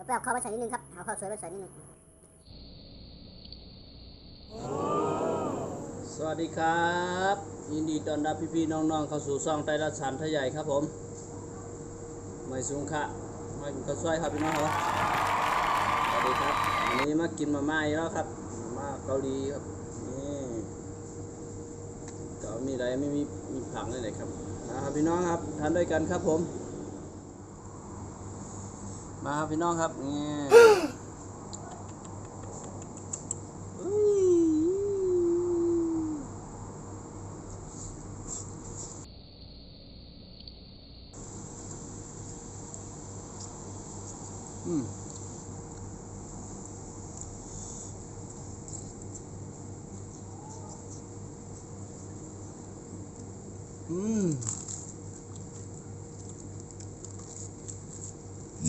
ไปเอาข้าวมาใส่นิดนึงครับเอาข้าวสวยมาใส่นิดนึงสวัสดีครับยินดีต้อนรับพี่ๆน้องๆเข้าสู่ช่องไต้รัชชันทะใหญ่ครับผมไม่สูงค่ะไม่กินข้าวซอยครับพี่น้องครับสวัสดีครับวันนี้มากินมาม่าอีกแล้วครับมาม่าเกาหลีครับนี่ก็มีอะไรไม่มีผักเลยครับนะครับพี่น้องครับทานด้วยกันครับผมมาครับพี่น้องครับนี่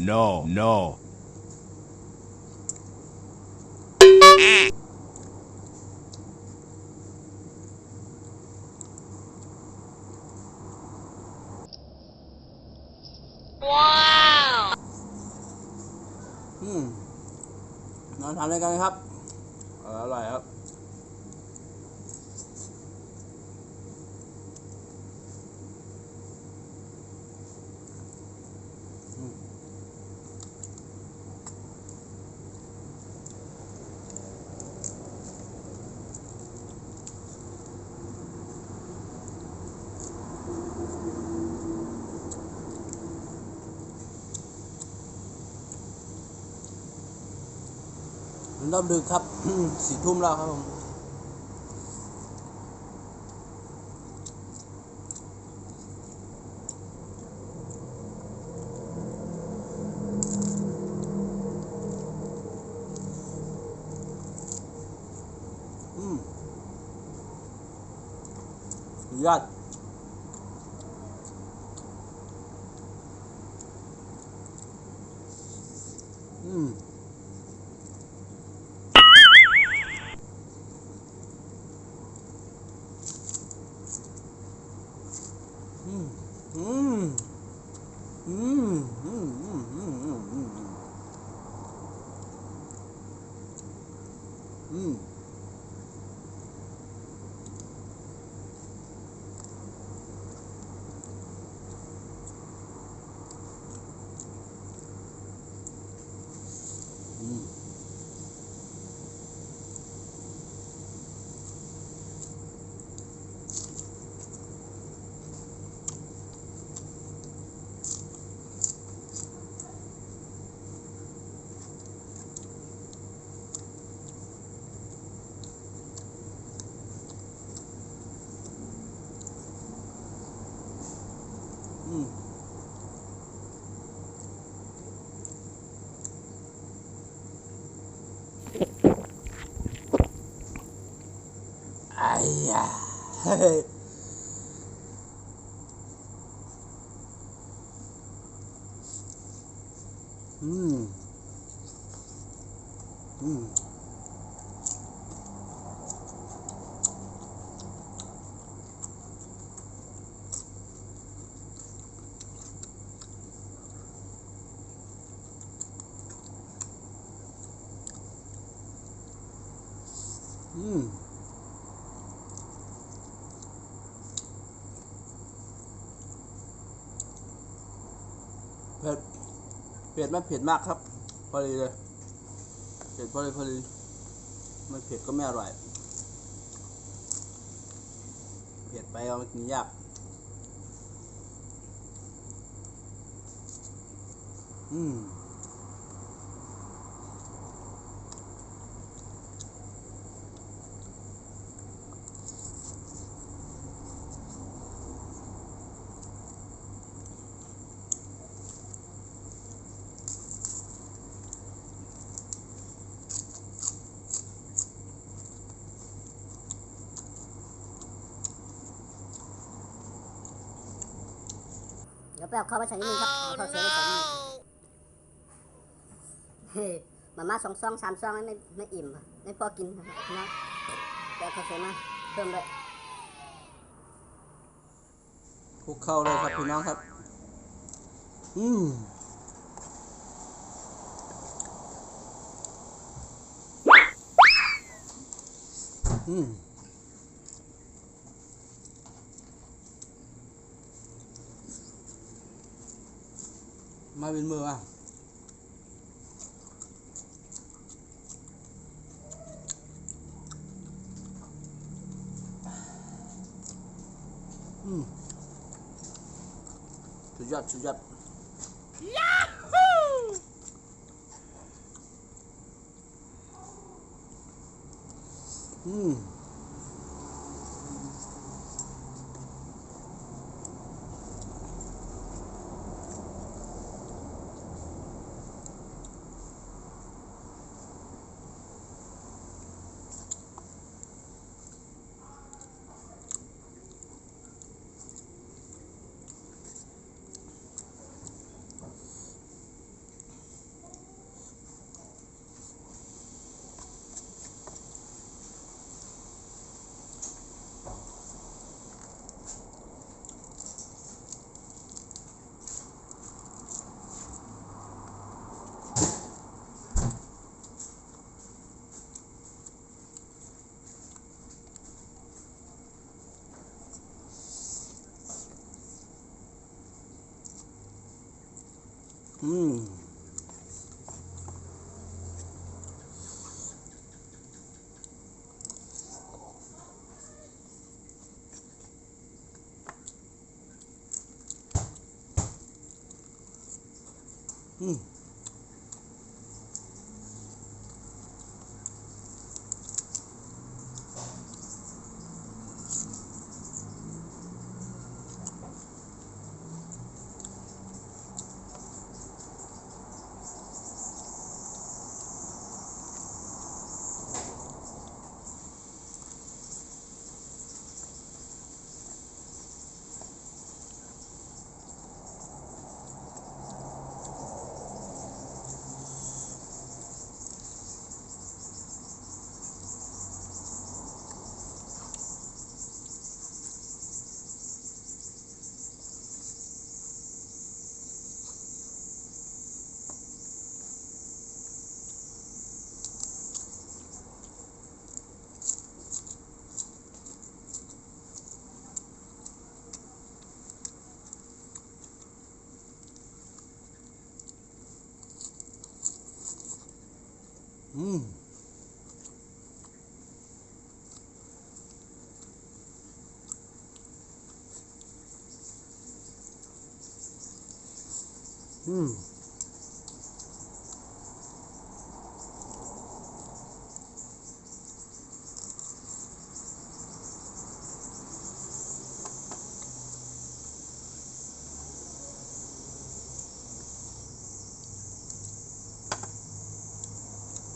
No, no. Wow นอนทานด้วยกันครับอร่อยครับเริ่มดึกครับ 4 ทุ่มแล้วครับผมยอดไอ้ยาเฮ้ยเผ็ดไม่เผ็ดมากครับพอดีเลยเผ็ดพอดีไม่เผ็ดก็ไม่อร่อยเผ็ดไปเอามันกินยากเดี๋ยวไปเอาข้าวมาใส่นิดนึงครับเอาข้าวสวยมาใส่นิดนึงเฮ้ยมาม่า2 ซอง 3 ซองไม่อิ่มไม่พอกินนะไปเอาข้าวสวยมาเพิ่มด้วยคลุกเข้าเลยครับพี่น้องครับ มาเป็นมืออ่ะสุดยอดสุดยอดยาฮู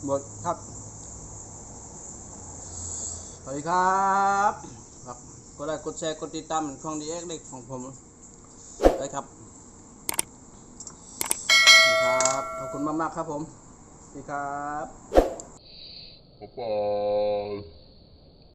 หมดครับสวัสดีครับกดไลค์กดแชร์กดติดตามช่องดีเอ็กเด็กของผมได้ครับครับขอบคุณมากๆครับผมสวัสดีครับบ๊ายบาย